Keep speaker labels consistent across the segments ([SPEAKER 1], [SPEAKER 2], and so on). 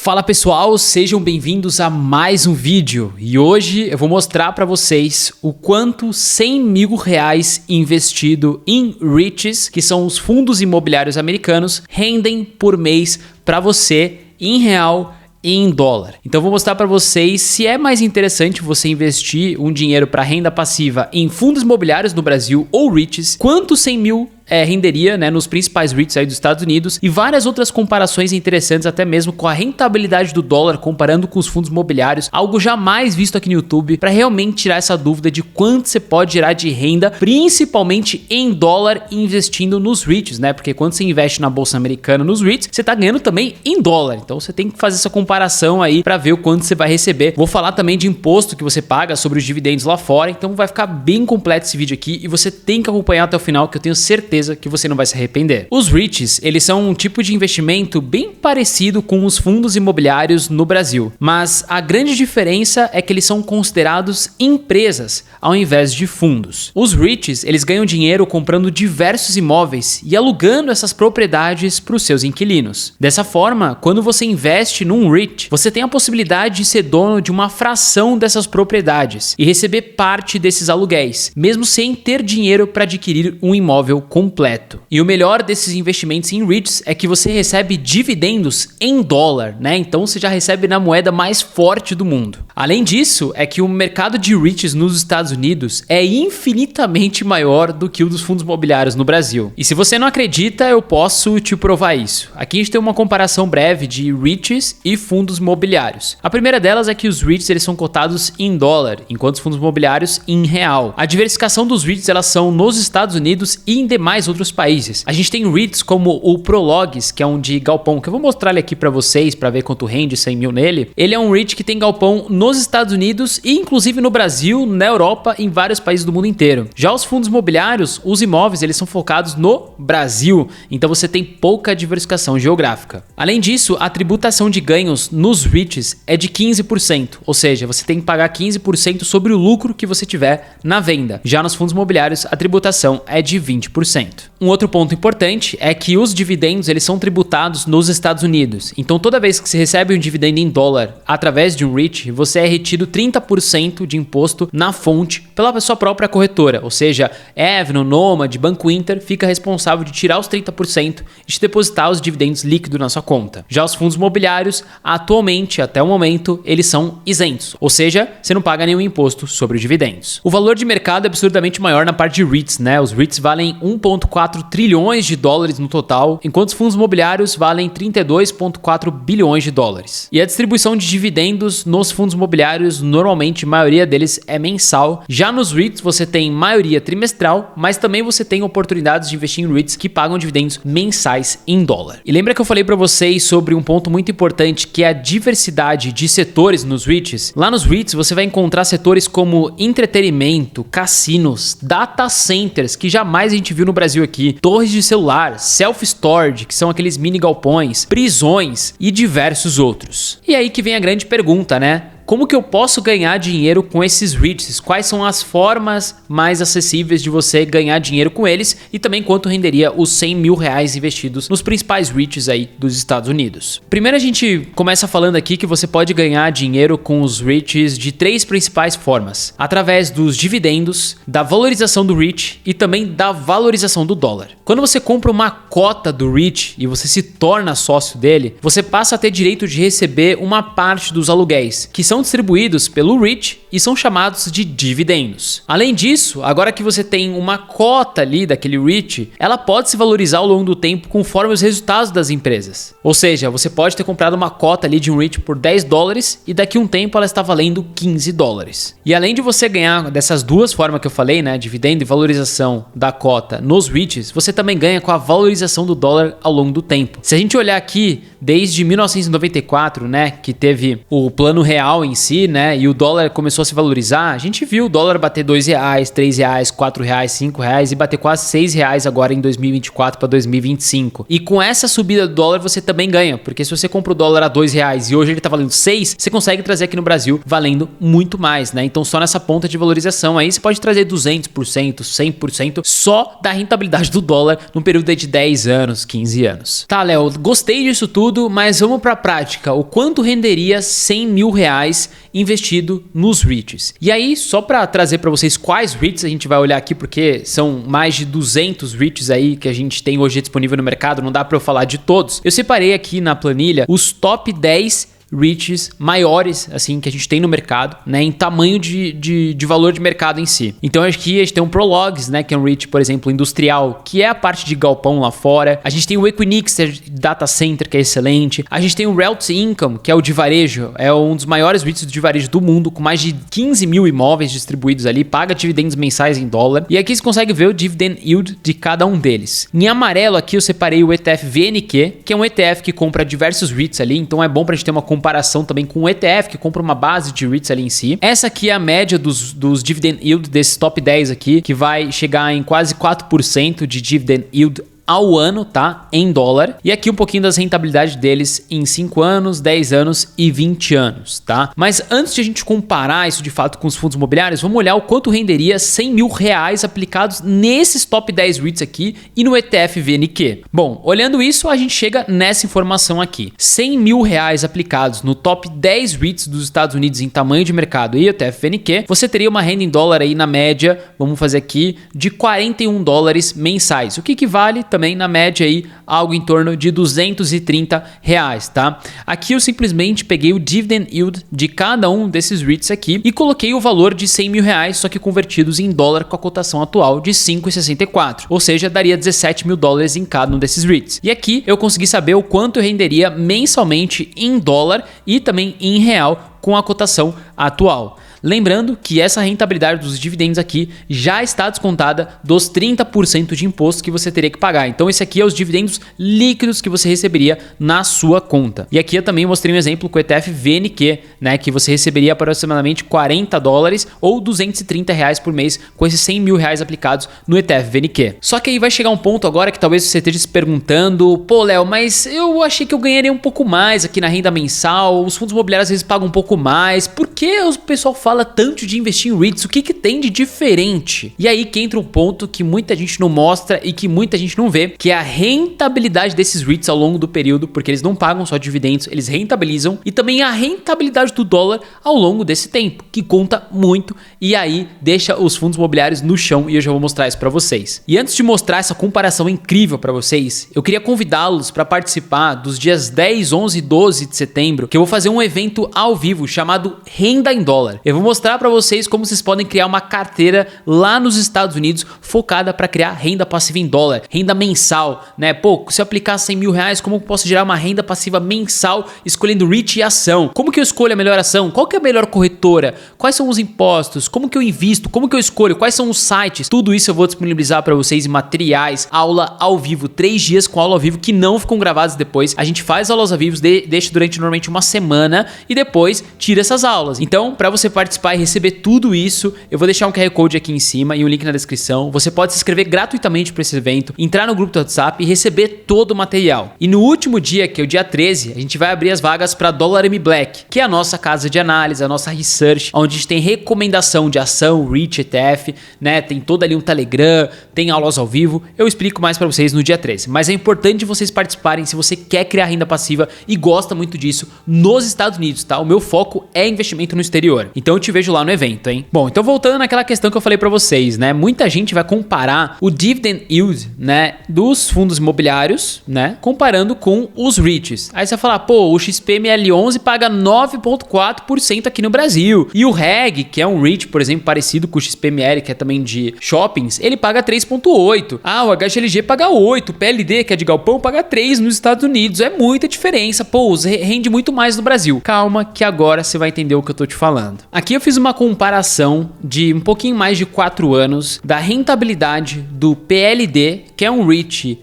[SPEAKER 1] Fala pessoal, sejam bem-vindos a mais um vídeo e hoje eu vou mostrar para vocês o quanto R$100.000 investido em REITs, que são os fundos imobiliários americanos, rendem por mês para você em real e em dólar. Então vou mostrar para vocês se é mais interessante você investir um dinheiro para renda passiva em fundos imobiliários no Brasil ou REITs, quanto 100 mil renderia, nos principais REITs aí dos Estados Unidos, e várias outras comparações interessantes, até mesmo com a rentabilidade do dólar comparando com os fundos imobiliários, algo jamais visto aqui no YouTube, para realmente tirar essa dúvida de quanto você pode gerar de renda, principalmente em dólar, investindo nos REITs, porque quando você investe na bolsa americana nos REITs, você tá ganhando também em dólar, então você tem que fazer essa comparação aí para ver o quanto você vai receber. Vou falar também de imposto que você paga sobre os dividendos lá fora, então vai ficar bem completo esse vídeo aqui e você tem que acompanhar até o final, que eu tenho certeza que você não vai se arrepender. Os REITs, eles são um tipo de investimento bem parecido com os fundos imobiliários no Brasil, mas a grande diferença é que eles são considerados empresas ao invés de fundos. Os REITs, eles ganham dinheiro comprando diversos imóveis e alugando essas propriedades para os seus inquilinos. Dessa forma, quando você investe num REIT, você tem a possibilidade de ser dono de uma fração dessas propriedades e receber parte desses aluguéis, mesmo sem ter dinheiro para adquirir um imóvel completo. E o melhor desses investimentos em REITs é que você recebe dividendos em dólar, Então você já recebe na moeda mais forte do mundo. Além disso, é que o mercado de REITs nos Estados Unidos é infinitamente maior do que o dos fundos imobiliários no Brasil. E se você não acredita, eu posso te provar isso. Aqui a gente tem uma comparação breve de REITs e fundos imobiliários. A primeira delas é que os REITs eles são cotados em dólar, enquanto os fundos imobiliários em real. A diversificação dos REITs elas são nos Estados Unidos e em demais outros países. A gente tem REITs como o Prologis, que é um de galpão, que eu vou mostrar ele aqui para vocês para ver quanto rende 100 mil nele. Ele é um REIT que tem galpão nos Estados Unidos e inclusive no Brasil, na Europa e em vários países do mundo inteiro. Já os fundos imobiliários, os imóveis, eles são focados no Brasil, então você tem pouca diversificação geográfica. Além disso, a tributação de ganhos nos REITs é de 15%, ou seja, você tem que pagar 15% sobre o lucro que você tiver na venda. Já nos fundos imobiliários, a tributação é de 20%. Um outro ponto importante é que os dividendos eles são tributados nos Estados Unidos. Então toda vez que você recebe um dividendo em dólar através de um REIT, você é retido 30% de imposto na fonte pela sua própria corretora. Ou seja, Avenue, Nomad, Banco Inter fica responsável de tirar os 30% e de depositar os dividendos líquidos na sua conta. Já os fundos imobiliários, atualmente, até o momento, eles são isentos. Ou seja, você não paga nenhum imposto sobre os dividendos. O valor de mercado é absurdamente maior na parte de REITs, Os REITs valem 1,4 trilhões de dólares no total, enquanto os fundos imobiliários valem 32,4 bilhões de dólares. E a distribuição de dividendos nos fundos imobiliários, normalmente, a maioria deles é mensal. Já nos REITs, você tem maioria trimestral, mas também você tem oportunidades de investir em REITs que pagam dividendos mensais em dólar. E lembra que eu falei para vocês sobre um ponto muito importante, que é a diversidade de setores nos REITs? Lá nos REITs, você vai encontrar setores como entretenimento, cassinos, data centers, que jamais a gente viu no Brasil aqui, torres de celular, self-storage, que são aqueles mini galpões, prisões e diversos outros. E aí que vem a grande pergunta, Como que eu posso ganhar dinheiro com esses REITs? Quais são as formas mais acessíveis de você ganhar dinheiro com eles e também quanto renderia os 100 mil reais investidos nos principais REITs aí dos Estados Unidos? Primeiro a gente começa falando aqui que você pode ganhar dinheiro com os REITs de três principais formas: através dos dividendos, da valorização do REIT e também da valorização do dólar. Quando você compra uma cota do REIT e você se torna sócio dele, você passa a ter direito de receber uma parte dos aluguéis, que são distribuídos pelo REIT e são chamados de dividendos. Além disso, agora que você tem uma cota ali daquele REIT, ela pode se valorizar ao longo do tempo conforme os resultados das empresas. Ou seja, você pode ter comprado uma cota ali de um REIT por 10 dólares e daqui a um tempo ela está valendo 15 dólares. E além de você ganhar dessas duas formas que eu falei, dividendo e valorização da cota nos REITs, você também ganha com a valorização do dólar ao longo do tempo. Se a gente olhar aqui, desde 1994, que teve o plano real em si, e o dólar começou a se valorizar, a gente viu o dólar bater R$2, R$3, R$4, R$5 e bater quase R$6 agora em 2024 para 2025. E com essa subida do dólar você também ganha, porque se você compra o dólar a R$2 e hoje ele está valendo 6, você consegue trazer aqui no Brasil valendo muito mais, Então só nessa ponta de valorização aí você pode trazer 200%, 100% só da rentabilidade do dólar num período de 10 anos, 15 anos. Tá, Léo, gostei disso tudo, tudo, mas vamos para a prática. O quanto renderia 100 mil reais investido nos REITs? E aí, só para trazer para vocês quais REITs a gente vai olhar aqui, porque são mais de 200 REITs aí que a gente tem hoje disponível no mercado, não dá para eu falar de todos. Eu separei aqui na planilha os top 10 REITs maiores, assim, que a gente tem no mercado, né, em tamanho de valor de mercado em si. Então, aqui a gente tem um Prologs, né, que é um REIT, por exemplo, industrial, que é a parte de galpão lá fora. A gente tem o Equinix, Data Center, que é excelente. A gente tem o Realty Income, que é o de varejo, é um dos maiores REITs de varejo do mundo, com mais de 15 mil imóveis distribuídos ali, paga dividendos mensais em dólar. E aqui você consegue ver o dividend yield de cada um deles. Em amarelo aqui eu separei o ETF VNQ, que é um ETF que compra diversos REITs ali, então é bom pra gente ter uma comparação também com o ETF, que compra uma base de REITs ali em si. Essa aqui é a média dos dividend yield desses top 10 aqui, que vai chegar em quase 4% de dividend yield ao ano, tá? Em dólar. E aqui um pouquinho das rentabilidades deles em 5 anos, 10 anos e 20 anos, tá? Mas antes de a gente comparar isso de fato com os fundos imobiliários, vamos olhar o quanto renderia 100 mil reais aplicados nesses top 10 REITs aqui e no ETF VNQ. Bom, olhando isso, a gente chega nessa informação aqui. 100 mil reais aplicados no top 10 REITs dos Estados Unidos em tamanho de mercado e ETF VNQ, você teria uma renda em dólar aí na média, vamos fazer aqui, de 41 dólares mensais, o que equivale também na média aí algo em torno de 230 reais, tá? Aqui eu simplesmente peguei o dividend yield de cada um desses REITs aqui e coloquei o valor de 100 mil reais, só que convertidos em dólar com a cotação atual de 5,64, ou seja, daria 17 mil dólares em cada um desses REITs. E aqui eu consegui saber o quanto eu renderia mensalmente em dólar e também em real com a cotação atual. Lembrando que essa rentabilidade dos dividendos aqui já está descontada dos 30% de imposto que você teria que pagar. Então esse aqui é os dividendos líquidos que você receberia na sua conta. E aqui eu também mostrei um exemplo com o ETF VNQ, né, que você receberia aproximadamente 40 dólares ou 230 reais por mês com esses 100 mil reais aplicados no ETF VNQ. Só que aí vai chegar um ponto agora que talvez você esteja se perguntando, pô, Léo, mas eu achei que eu ganharia um pouco mais aqui na renda mensal, os fundos imobiliários às vezes pagam um pouco mais, por que o pessoal fala tanto de investir em REITs? O que tem de diferente? E aí que entra um ponto que muita gente não mostra e que muita gente não vê, que é a rentabilidade desses REITs ao longo do período, porque eles não pagam só dividendos, eles rentabilizam, e também a rentabilidade do dólar ao longo desse tempo, que conta muito e aí deixa os fundos imobiliários no chão, e eu já vou mostrar isso para vocês. E antes de mostrar essa comparação incrível para vocês, eu queria convidá-los para participar dos dias 10, 11 e 12 de setembro, que eu vou fazer um evento ao vivo chamado Renda em Dólar. Eu vou mostrar para vocês como vocês podem criar uma carteira lá nos Estados Unidos focada para criar renda passiva em dólar, renda mensal, né? Pô, se eu aplicar 100 mil reais, como eu posso gerar uma renda passiva mensal escolhendo REIT e ação? Como que eu escolho a melhor ação? Qual que é a melhor corretora? Quais são os impostos? Como que eu invisto? Como que eu escolho? Quais são os sites? Tudo isso eu vou disponibilizar para vocês em materiais, aula ao vivo, 3 dias com aula ao vivo que não ficam gravados depois. A gente faz aulas ao vivo, deixa durante normalmente uma semana e depois tira essas aulas. Então, para você participar e receber tudo isso, eu vou deixar um QR Code aqui em cima e um link na descrição. Você pode se inscrever gratuitamente para esse evento, entrar no grupo do WhatsApp e receber todo o material. E no último dia, que é o dia 13, a gente vai abrir as vagas para Dollar M Black, que é a nossa casa de análise, a nossa research, onde a gente tem recomendação de ação, REIT, ETF, né? Tem todo ali um Telegram, tem aulas ao vivo. Eu explico mais para vocês no dia 13. Mas é importante vocês participarem se você quer criar renda passiva e gosta muito disso nos Estados Unidos, tá? O meu foco é investimento no exterior. Então eu te vejo lá no evento, hein? Bom, então voltando naquela questão que eu falei pra vocês, né? Muita gente vai comparar o dividend yield, né, dos fundos imobiliários, né, comparando com os REITs. Aí você vai falar, pô, o XPML11 paga 9,4% aqui no Brasil. E o REG, que é um REIT, por exemplo, parecido com o XPML, que é também de shoppings, ele paga 3,8%. Ah, o HGLG paga 8%. O PLD, que é de galpão, paga 3% nos Estados Unidos. É muita diferença. Pô, rende muito mais no Brasil. Calma que agora você vai entender o que eu tô te falando. Aqui eu fiz uma comparação de um pouquinho mais de 4 anos da rentabilidade do PLD, que é um REIT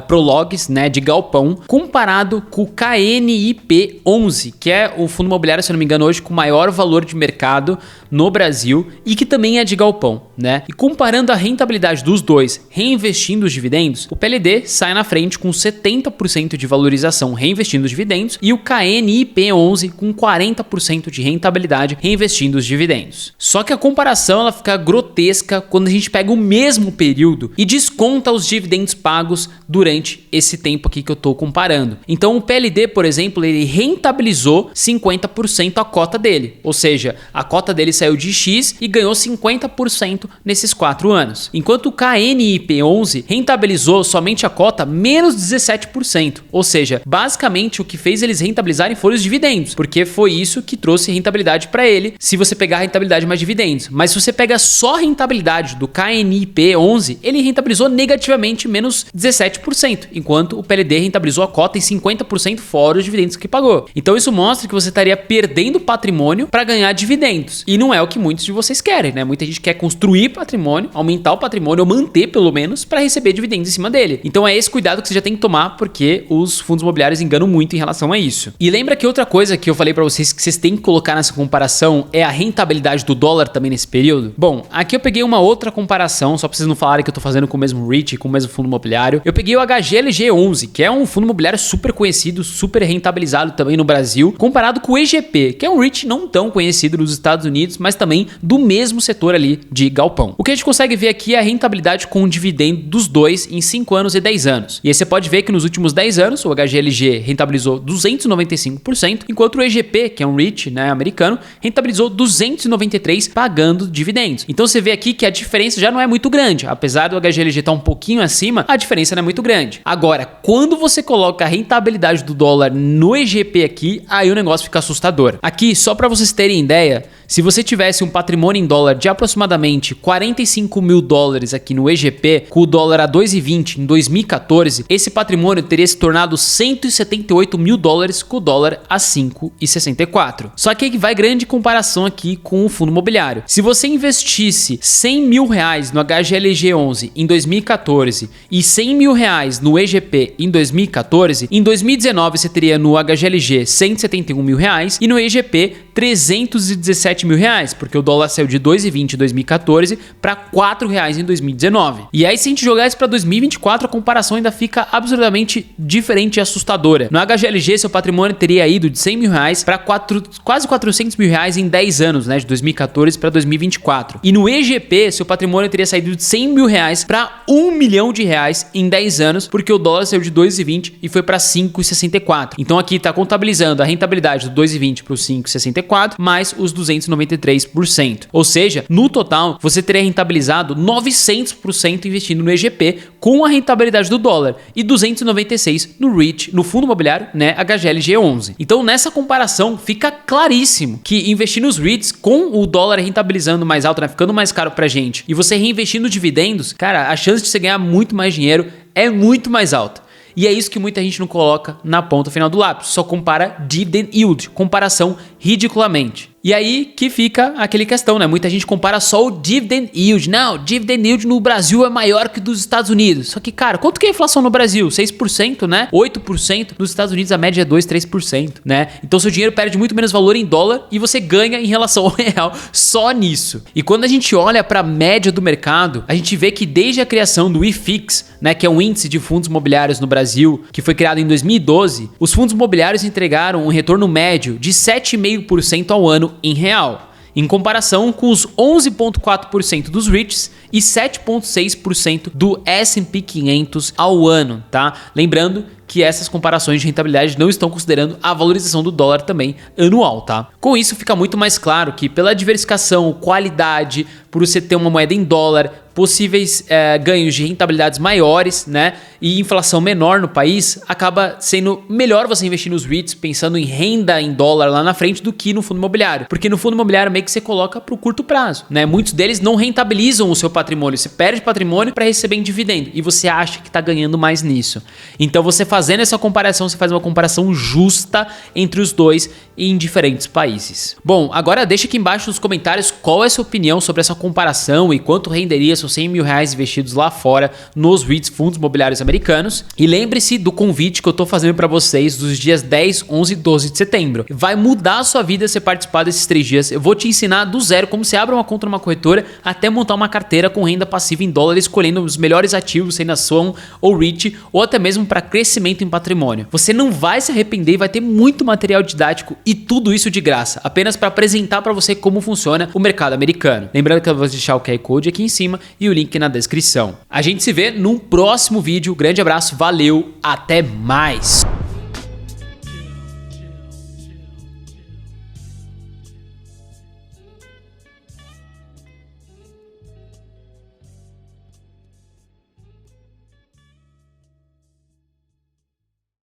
[SPEAKER 1] Prologs, né, de galpão, comparado com o KNIP11, que é o fundo imobiliário, se eu não me engano, hoje com maior valor de mercado no Brasil e que também é de galpão, né? E comparando a rentabilidade dos dois, reinvestindo os dividendos, o PLD sai na frente com 70% de valorização reinvestindo os dividendos e o KNIP11 com 40% de rentabilidade reinvestindo investindo os dividendos. Só que a comparação ela fica grotesca quando a gente pega o mesmo período e desconta os dividendos pagos durante esse tempo aqui que eu estou comparando. Então o PLD, por exemplo, ele rentabilizou 50% a cota dele, ou seja, a cota dele saiu de X e ganhou 50% nesses 4 anos. Enquanto o KNIP11 rentabilizou somente a cota menos 17%, ou seja, basicamente o que fez eles rentabilizarem foram os dividendos, porque foi isso que trouxe rentabilidade para ele, se você pegar a rentabilidade mais dividendos. Mas se você pega só a rentabilidade do KNIP11, ele rentabilizou negativamente menos 17%, enquanto o PLD rentabilizou a cota em 50% fora os dividendos que pagou. Então isso mostra que você estaria perdendo patrimônio para ganhar dividendos. E não é o que muitos de vocês querem, né? Muita gente quer construir patrimônio, aumentar o patrimônio ou manter pelo menos para receber dividendos em cima dele. Então é esse cuidado que você já tem que tomar, porque os fundos imobiliários enganam muito em relação a isso. E lembra que outra coisa que eu falei para vocês que vocês têm que colocar nessa comparação é a rentabilidade do dólar também nesse período? Bom, aqui eu peguei uma outra comparação, só para vocês não falarem que eu tô fazendo com o mesmo REIT, com o mesmo fundo imobiliário. Eu peguei o HGLG11, que é um fundo imobiliário super conhecido, super rentabilizado também no Brasil, comparado com o EGP, que é um REIT não tão conhecido nos Estados Unidos, mas também do mesmo setor ali de galpão. O que a gente consegue ver aqui é a rentabilidade com o dividendo dos dois em 5 anos e 10 anos. E aí você pode ver que nos últimos 10 anos o HGLG rentabilizou 295%, enquanto o EGP, que é um REIT, né, americano, rentabilizou 293% pagando dividendos. Então você vê aqui que a diferença já não é muito grande. Apesar do HGLG estar um pouquinho acima, a diferença não é muito grande. Agora, quando você coloca a rentabilidade do dólar no EGP aqui, aí o negócio fica assustador. Aqui, só para vocês terem ideia, se você tivesse um patrimônio em dólar de aproximadamente 45 mil dólares aqui no EGP, com o dólar a 2,20 em 2014, esse patrimônio teria se tornado 178 mil dólares com o dólar a 5,64. Só que aí vai grande comparação aqui com o fundo imobiliário. Se você investisse 100 mil reais no HGLG11 em 2014 e 100 mil reais no EGP em 2014, em 2019 você teria no HGLG 171 mil reais e no EGP 317 mil reais, porque o dólar saiu de 2,20 em 2014 para 4 reais em 2019. E aí se a gente jogar isso para 2024, a comparação ainda fica absolutamente diferente e assustadora. No HGLG, seu patrimônio teria ido de 100 mil reais para quase 400 mil reais em 10 anos, né, de 2014 para 2024. E no EGP, seu patrimônio teria saído de 100 mil reais para 1 milhão de reais em 10 anos, porque o dólar saiu de 2,20 e foi para 5,64. Então aqui está contabilizando a rentabilidade do 2,20 para o 5,64 mais os 293%. Ou seja, no total, você teria rentabilizado 900% investindo no EGP com a rentabilidade do dólar e 296% no REIT, no fundo imobiliário, né, HGLG11. Então, nessa comparação, fica claríssimo que investir nos REITs com o dólar rentabilizando mais alto, né, ficando mais caro pra gente, e você reinvestindo dividendos, cara, a chance de você ganhar muito mais dinheiro é muito mais alta. E é isso que muita gente não coloca na ponta final do lápis, só compara dividend yield, comparação ridiculamente. E aí que fica aquele questão, né? Muita gente compara só o dividend yield. Não, dividend yield no Brasil é maior que dos Estados Unidos. Só que, cara, quanto que é a inflação no Brasil? 6%, né? 8%. Nos Estados Unidos a média é 2, 3%, né? Então seu dinheiro perde muito menos valor em dólar e você ganha em relação ao real só nisso. E quando a gente olha para a média do mercado, a gente vê que desde a criação do IFIX, né, que é um índice de fundos imobiliários no Brasil, que foi criado em 2012, os fundos imobiliários entregaram um retorno médio de 7,5% ao ano em real, em comparação com os 11,4% dos REITs e 7,6% do S&P 500 ao ano, tá? Lembrando que essas comparações de rentabilidade não estão considerando a valorização do dólar também anual, tá? Com isso fica muito mais claro que pela diversificação, qualidade, por você ter uma moeda em dólar, possíveis ganhos de rentabilidades maiores, né, e inflação menor no país, acaba sendo melhor você investir nos REITs pensando em renda em dólar lá na frente do que no fundo imobiliário, porque no fundo imobiliário meio que você coloca para o curto prazo, né? Muitos deles não rentabilizam o seu patrimônio, você perde patrimônio para receber em dividendo e você acha que está ganhando mais nisso. Então você fazendo essa comparação, você faz uma comparação justa entre os dois em diferentes países. Bom, agora deixa aqui embaixo nos comentários qual é a sua opinião sobre essa comparação e quanto renderia seu são 100 mil reais investidos lá fora nos REITs, fundos imobiliários americanos. E lembre-se do convite que eu tô fazendo para vocês dos dias 10, 11 e 12 de setembro. Vai mudar a sua vida se participar desses 3 dias. Eu vou te ensinar do zero como você abre uma conta numa corretora até montar uma carteira com renda passiva em dólar, escolhendo os melhores ativos, sendo ação ou REIT, ou até mesmo para crescimento em patrimônio. Você não vai se arrepender e vai ter muito material didático e tudo isso de graça, apenas para apresentar para você como funciona o mercado americano. Lembrando que eu vou deixar o QR Code aqui em cima e o link na descrição. A gente se vê num próximo vídeo. Grande abraço, valeu, até mais!